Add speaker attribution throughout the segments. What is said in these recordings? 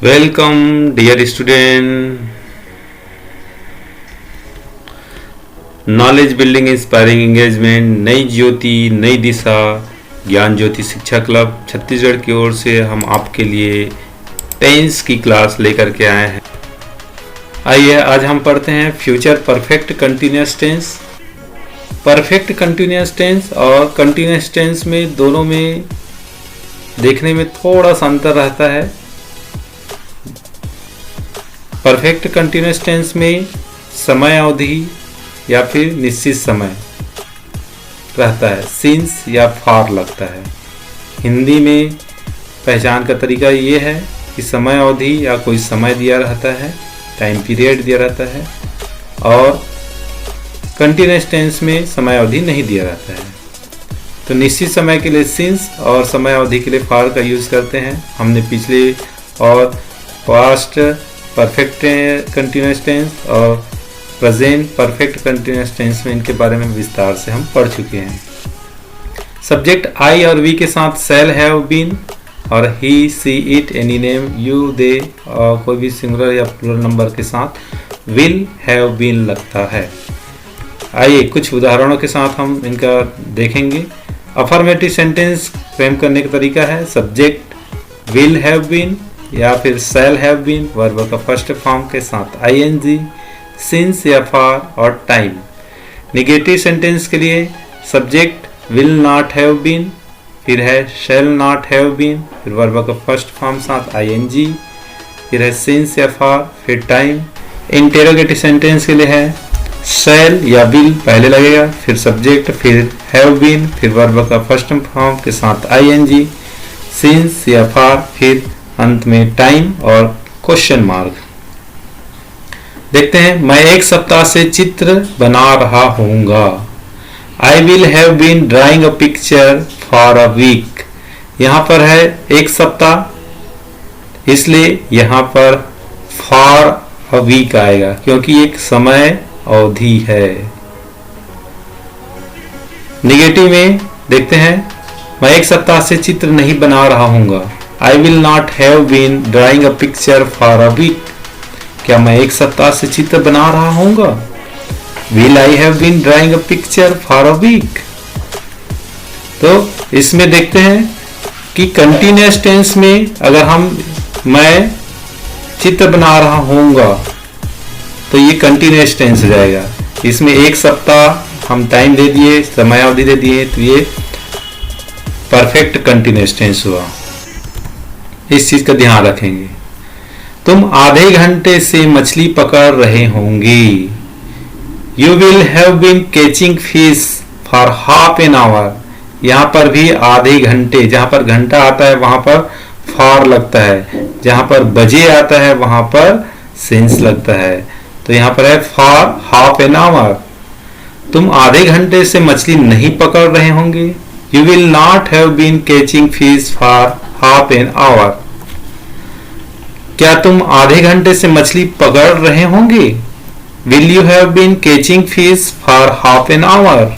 Speaker 1: Welcome dear student. Knowledge building inspiring engagement, नई ज्योति नई दिशा, ज्ञान ज्योति शिक्षा क्लब छत्तीसगढ़ की ओर से हम आपके लिए टेंस की क्लास लेकर के आए हैं। आइए आज हम पढ़ते हैं future perfect continuous tense. Perfect continuous tense और कंटिन्यूअस टेंस में दोनों में देखने में थोड़ा सा अंतर रहता है। परफेक्ट कंटिन्यूअस टेंस में समय अवधि या फिर निश्चित समय रहता है, सिंस या फॉर लगता है। हिंदी में पहचान का तरीका ये है कि समय अवधि या कोई समय दिया रहता है, टाइम पीरियड दिया रहता है, और कंटिन्यूअस टेंस में समय अवधि नहीं दिया रहता है। तो निश्चित समय के लिए सिंस और समय अवधि के लिए फॉर का यूज करते हैं। हमने पिछले और पास्ट परफेक्ट कंटिन्यूअस टेंस और प्रेजेंट परफेक्ट कंटिन्यूअस टेंस में इनके बारे में विस्तार से हम पढ़ चुके हैं। सब्जेक्ट आई और वी के साथ शैल हैव बीन और he she it any name you they और कोई भी सिंगुलर या प्लूरल नंबर के साथ विल हैव बीन लगता है। आइए कुछ उदाहरणों के साथ हम इनका देखेंगे। अफर्मेटिव सेंटेंस फ्रेम करने का तरीका है सब्जेक्ट विल हैव बीन या फिर शैल हैव बीन वर्ब का फर्स्ट फॉर्म के साथ आईएनजी, सिंस या फॉर और टाइम। निगेटिव सेंटेंस के लिए subject will not have been, फिर है शैल नॉट हैव बीन, फिर वर्ब का फर्स्ट फॉर्म साथ आईएनजी, फिर है सिंस या फॉर, फिर टाइम। इंटेरोगेटिव सेंटेंस के लिए है शैल या विल पहले लगेगा, फिर सब्जेक्ट, फिर हैव बीन, फिर वर्ब का फर्स्ट फॉर्म के साथ आईएनजी, सिंस या फॉर, फिर अंत में टाइम और क्वेश्चन मार्क। देखते हैं, मैं एक सप्ताह से चित्र बना रहा हूँगा। I will have been drawing a picture for a week. यहाँ पर है एक सप्ताह, इसलिए यहाँ पर फॉर अ वीक आएगा क्योंकि एक समय अवधि है। निगेटिव में देखते हैं, मैं एक सप्ताह से चित्र नहीं बना रहा हूँगा। I will not have been drawing a picture for a week. क्या मैं एक सप्ताह से चित्र बना रहा हूँगा? Will I have been drawing a picture for a week? तो इसमें देखते हैं कि कंटिन्यूअस टेंस में अगर मैं चित्र बना रहा हूँगा तो ये कंटिन्यूअस टेंस हो जाएगा। इसमें एक सप्ताह हम टाइम दे दिए, समय अवधि दे दिए, तो ये परफेक्ट कंटिन्यूअस टेंस हुआ। इस चीज का ध्यान रखेंगे। तुम आधे घंटे से मछली पकड़ रहे होंगे। You will have been catching fish for half an hour. यहाँ पर भी आधे घंटे, जहां पर घंटा आता है वहां पर फॉर लगता है, जहां पर बजे आता है वहां पर सिंस लगता है। तो यहाँ पर है फॉर हाफ एन आवर। तुम आधे घंटे से मछली नहीं पकड़ रहे होंगे। You will not have been catching fish for half an hour. क्या तुम आधे घंटे से मछली पकड़ रहे होंगे? Will you have been catching fish for half an hour.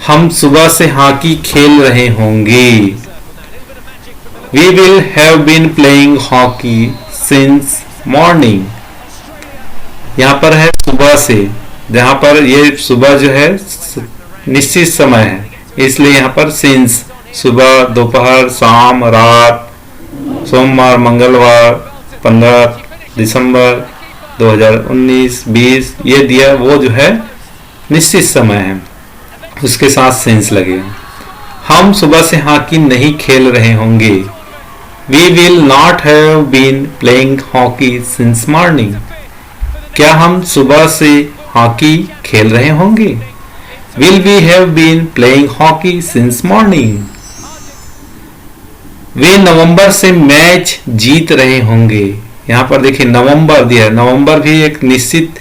Speaker 1: हम सुबह से हॉकी खेल रहे होंगे। We will have been playing hockey since morning. यहां पर है सुबह से, जहां पर ये सुबह जो है निश्चित समय है, इसलिए यहाँ पर सिंस सुबह, दोपहर, शाम, रात, सोमवार, मंगलवार, 15 दिसंबर 2019, 20 ये दिया, वो जो है निश्चित समय है, उसके साथ सिंस लगेगा। हम सुबह से हॉकी नहीं खेल रहे होंगे। We will not have been playing hockey since morning. क्या हम सुबह से हॉकी खेल रहे होंगे? Will we have been playing hockey since morning? वे नवंबर से मैच जीत रहे होंगे। यहाँ पर देखिए नवंबर दिया है, नवंबर भी एक निश्चित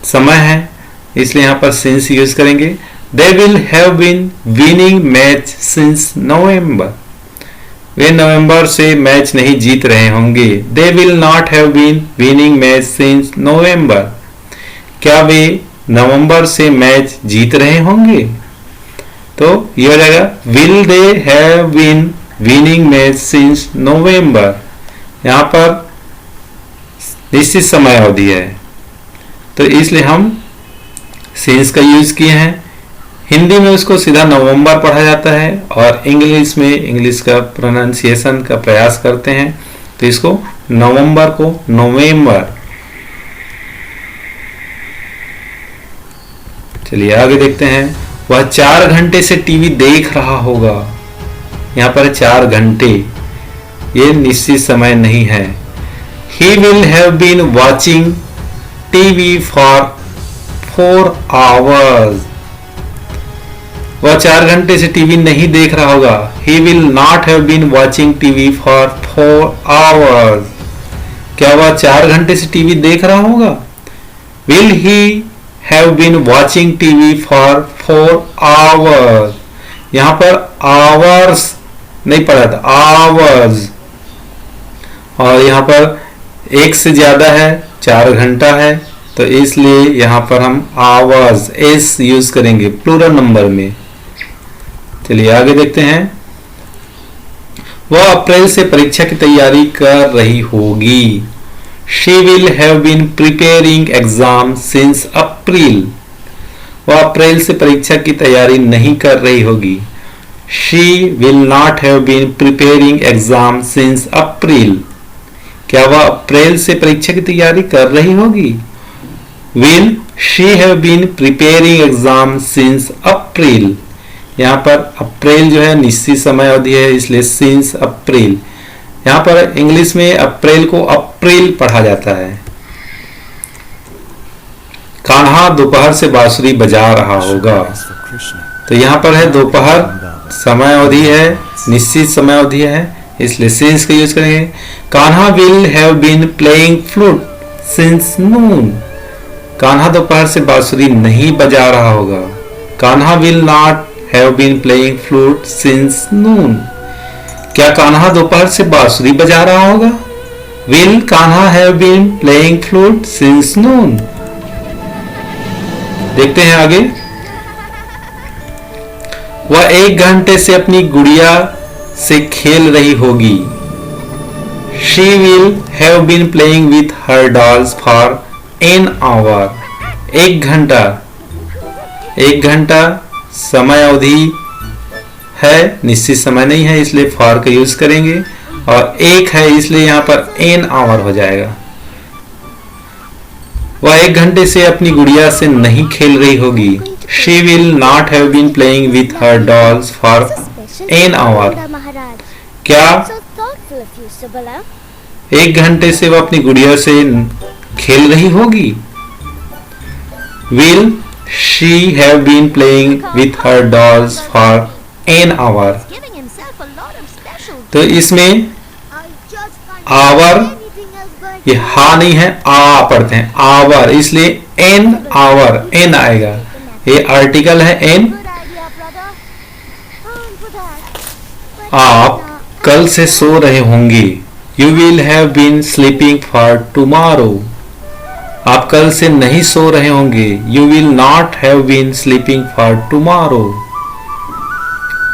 Speaker 1: समय है, इसलिए यहाँ पर since यूज करेंगे। They will have been winning match since November. वे नवंबर से मैच नहीं जीत रहे होंगे। They will not have been winning match since November. क्या वे नवंबर से मैच जीत रहे होंगे? तो ये हो जाएगा will they have been winning match since November, यहाँ पर निश्चित समय अवधि है तो इसलिए हम सिंस का यूज किए हैं। हिंदी में उसको सीधा नवंबर पढ़ा जाता है और इंग्लिश में इंग्लिश का प्रोनाउंसिएशन का प्रयास करते हैं तो इसको नवंबर को नवंबर। चलिए आगे देखते हैं। वह 4 घंटे से टीवी देख रहा होगा, यहाँ पर 4 घंटे, ये निश्चित समय नहीं है। He will have been watching TV for 4 hours, वह 4 घंटे से टीवी नहीं देख रहा होगा। He will not have been watching TV for 4 hours, क्या वह 4 घंटे से टीवी देख रहा होगा? Will he have been watching TV for 4 hours, यहाँ पर hours नहीं पढ़ा था, hours, और यहाँ पर एक से ज्यादा है, 4 घंटा है तो इसलिए यहाँ पर हम hours s यूज करेंगे प्लूरल नंबर में। चलिए आगे देखते हैं। वह अप्रैल से परीक्षा की तैयारी कर रही होगी। She will have been preparing exam since April, वह अप्रैल से परीक्षा की तैयारी नहीं कर रही होगी। She will not have been preparing exam since April, क्या वह अप्रैल से परीक्षा की तैयारी कर रही होगी? Will she have been preparing exam since April, यहाँ पर अप्रैल जो है निश्चित समय अवधि है इसलिए since April। यहाँ पर इंग्लिश में अप्रैल को अप्रैल पढ़ा जाता है। कान्हा दोपहर से बांसुरी बजा रहा होगा, तो यहाँ पर है दोपहर, समय अवधि है, निश्चित समय अवधि है इसलिए सिंस का यूज करेंगे। Kanha will have been playing flute since noon, Kanha दोपहर से बांसुरी नहीं बजा रहा होगा। Kanha will not have been playing flute since noon, क्या कान्हा दोपहर से बांसुरी बजा रहा होगा? Will Kanha have been playing flute since noon. देखते हैं आगे। वह 1 घंटे से अपनी गुड़िया से खेल रही होगी। She will have been playing with her dolls for an hour, 1 घंटा, 1 घंटा समय अवधि है, निश्चित समय नहीं है इसलिए फॉर का यूज करेंगे और 1 है इसलिए यहाँ पर एन आवर हो जाएगा। वह 1 घंटे से अपनी गुड़िया से नहीं खेल रही होगी। She will not have been playing with her dolls for an hour, क्या 1 घंटे से वह अपनी गुड़िया से खेल रही होगी? Will she have been playing with her dolls for an hour, तो इसमें आवर, ये हा नहीं है, आ पढ़ते हैं, आवर, इसलिए एन आवर, एन आएगा, ये आर्टिकल है एन। आप कल से सो रहे होंगे। You will have been sleeping for tomorrow, आप कल से नहीं सो रहे होंगे। You will not have been sleeping for tomorrow,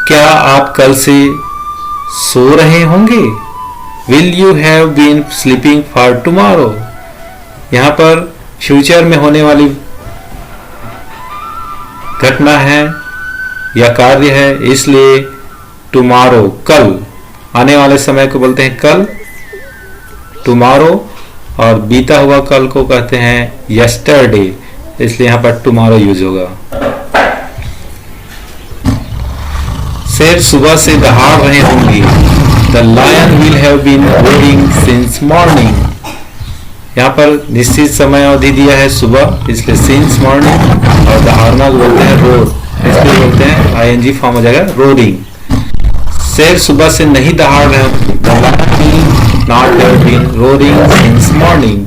Speaker 1: क्या आप कल से सो रहे होंगे? Will you have been sleeping for tomorrow, यहाँ पर फ्यूचर में होने वाली घटना है या कार्य है इसलिए टुमारो, कल, आने वाले समय को बोलते हैं कल, टुमारो, और बीता हुआ कल को कहते हैं यस्टरडे, इसलिए यहाँ पर टुमारो यूज होगा। शेर सुबह से दहाड़ रहे होंगे। The lion will have been roaring since morning, यहाँ पर निश्चित समय अवधि दिया है सुबह इसलिए सिंस मॉर्निंग, और दहाड़ना को बोलते हैं रोर, इसलिए बोलते हैं आईएनजी फॉर्म हो जाएगा रोरिंग। शेर सुबह से नहीं दहाड़ रहे होंगे। The lion will not have been roaring since morning,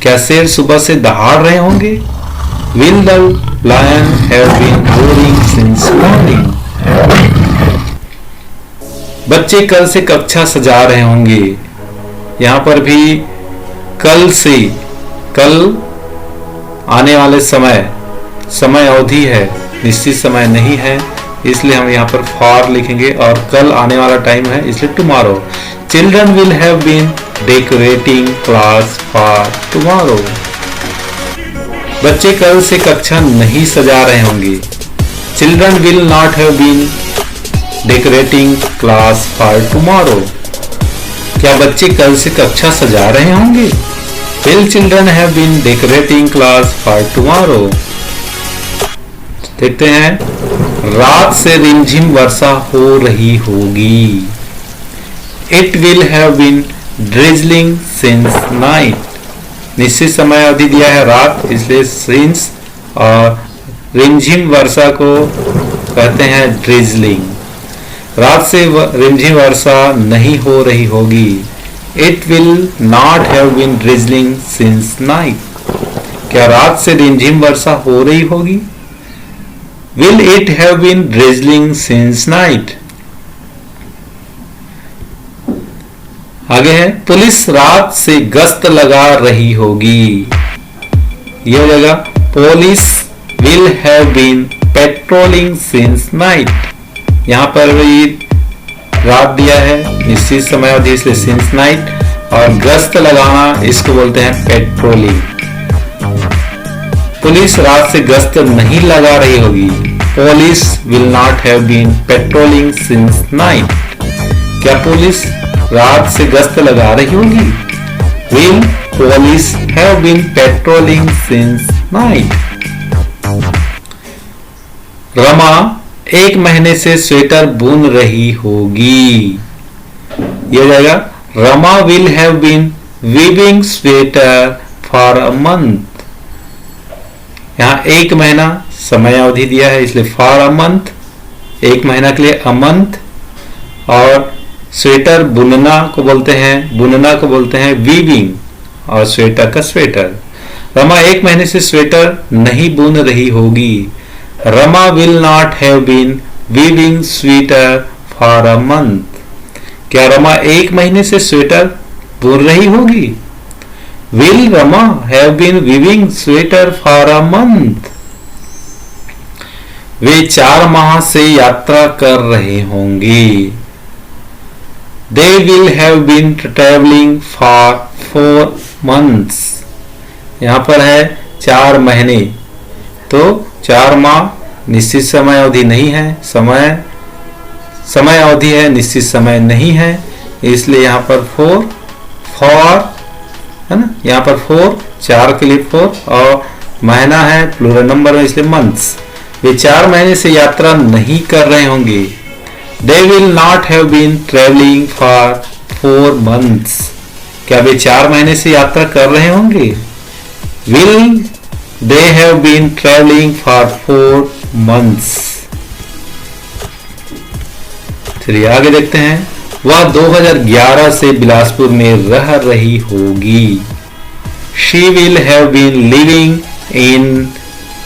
Speaker 1: क्या शेर सुबह से दहाड़ रहे होंगे? Will the lion have been roaring since morning, बच्चे कल से कक्षा सजा रहे होंगे। यहाँ पर भी कल से, कल आने वाले समय, समय अवधि है, निश्चित समय नहीं है इसलिए हम यहाँ पर फॉर लिखेंगे और कल आने वाला टाइम है इसलिए tomorrow. Children will have been decorating class for tomorrow. बच्चे कल से कक्षा नहीं सजा रहे होंगे। Children will not have been decorating class for tomorrow. क्या बच्चे कल से कक्षा सजा रहे होंगे? Will children have been decorating class for tomorrow. देखते हैं, रात से रिमझिम वर्षा हो रही होगी। It will have been drizzling since night. निश्चित समय अवधि दिया है रात, इसलिए सिंस और रिमझिम वर्षा को कहते हैं ड्रिजलिंग। रात से रिमझिम वर्षा नहीं हो रही होगी। It will not have been drizzling since night. क्या रात से रिमझिम वर्षा हो रही होगी? Will it have been drizzling since night. आगे है, पुलिस रात से गश्त लगा रही होगी। यह हो जाएगा, police will have been patrolling since night. यहां पर भी रात दिया है, निश्चित समय अवधि इसलिए सिंस नाइट, और गश्त लगाना इसको बोलते हैं पेट्रोलिंग। पुलिस रात से गश्त नहीं लगा रही होगी। Police will not have been patrolling since night. क्या पुलिस रात से गश्त लगा रही होगी? Will police have been patrolling since night. Rama 1 महीने से स्वेटर बुन रही होगी। यह हो जाएगा, Rama will have been weaving sweater for a month. यहां 1 महीना समय अवधि दिया है इसलिए फॉर अ मंथ, 1 महीना के लिए अ मंथ। और स्वेटर बुनना को बोलते हैं वीविंग, और स्वेटर का स्वेटर। रमा 1 महीने से स्वेटर नहीं बुन रही होगी। Rama will not have been weaving sweater for a month. क्या रमा 1 महीने से स्वेटर बुन रही होगी? Will Rama have been weaving sweater for a month. वे 4 माह से यात्रा कर रहे होंगे। They will have been traveling for 4 months। यहां पर है 4 महीने, तो 4 माह निश्चित समय अवधि नहीं है, समय अवधि है, निश्चित समय नहीं है, इसलिए यहां पर फॉर है ना, यहां पर 4 4 के लिए 4, और महीना है प्लूरल नंबर में इसलिए मंथ्स। वे 4 महीने से यात्रा नहीं कर रहे होंगे। They will not have been traveling for 4 months। क्या वे 4 महीने से यात्रा कर रहे होंगे? Will they have been traveling for 4 months। चलिए आगे देखते हैं, वह 2011 से बिलासपुर में रह रही होगी। She will have been living in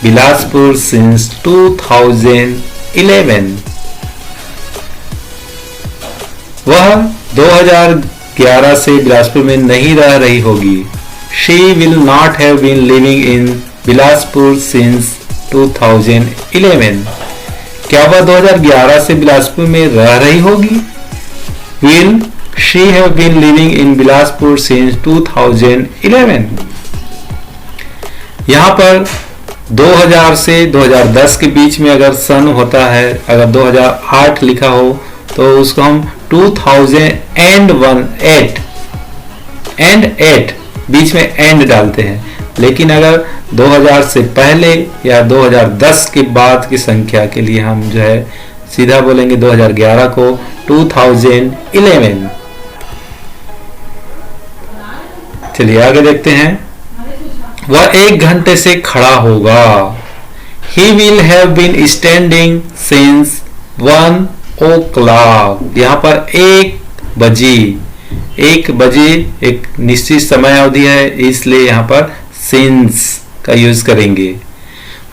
Speaker 1: Bilaspur since 2011। वह 2011 से बिलासपुर में नहीं रह रही होगी। She will not have been living in Bilaspur since 2011। क्या वह 2011 से बिलासपुर में रह रही होगी? Will she have been living in Bilaspur since 2011। यहाँ पर 2000 से 2010 के बीच में अगर सन होता है, अगर 2008 लिखा हो तो उसको हम 2008 बीच में एंड डालते हैं। लेकिन अगर 2000 से पहले या 2010 के बाद की संख्या के लिए हम जो है सीधा बोलेंगे 2011 को 2011। चलिए आगे देखते हैं, वह 1 घंटे से खड़ा होगा। He will have been standing since 1 o'clock। यहाँ पर 1 बजे एक निश्चित समय अवधि है, इसलिए यहाँ पर since का यूज करेंगे।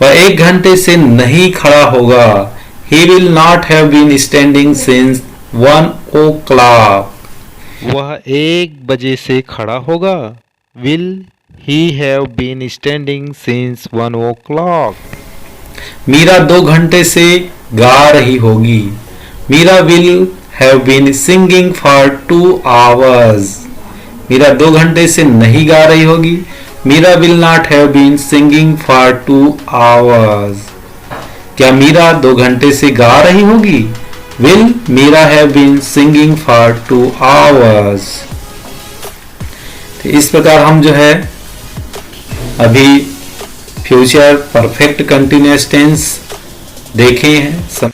Speaker 1: वह 1 घंटे से नहीं खड़ा होगा। He will not have been standing since 1 o'clock।
Speaker 2: वह 1 बजे से खड़ा होगा। Will he have been standing since 1 o'clock।
Speaker 1: Meera 2 घंटे से गा रही होगी। Meera will have been singing for 2 hours। Meera 2 घंटे से नहीं गा रही होगी। Meera will not have been singing for 2 hours। क्या मीरा 2 घंटे से गा रही होगी? Will Meera have been singing for 2 hours। तो इस प्रकार हम जो है अभी फ्यूचर परफेक्ट कंटिन्यूअस टेंस देखे हैं।